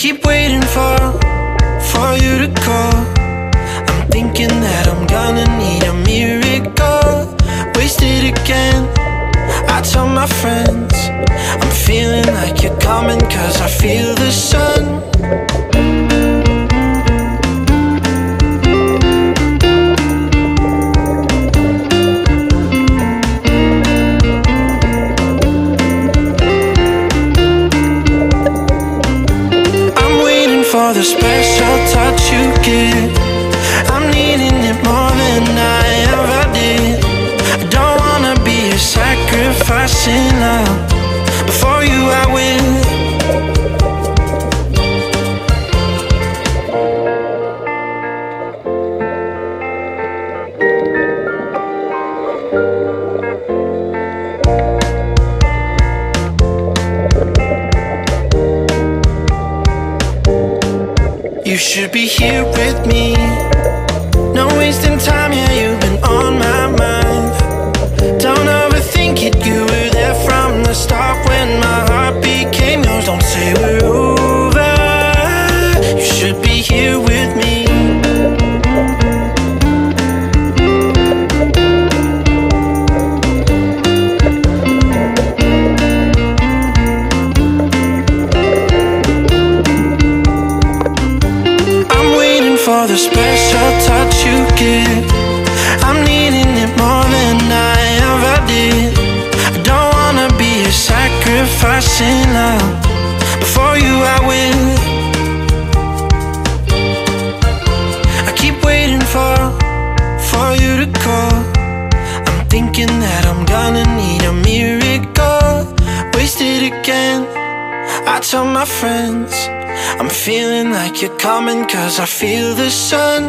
keep waiting for you to call. I'm thinking that I'm gonna need a miracle. Wasted again, I tell my friends I'm feeling like you're coming, 'cause I feel the sun. For the special touch you give, I'm needing it more than I ever did. I don't wanna be a sacrificing love. Before you I will. You should be here with me. No wasting time, yeah, you've been on my mind. Don't overthink it, you were there from the start when my heart became yours. Don't say we're over, you should be here with me. For the special touch you give, I'm needing it more than I ever did. I don't wanna be a sacrificing love. Before you I will. I keep waiting for you to call. I'm thinking that I'm gonna need a miracle. Wasted again, I tell my friends I'm feeling like you're coming, 'cause I feel the sun.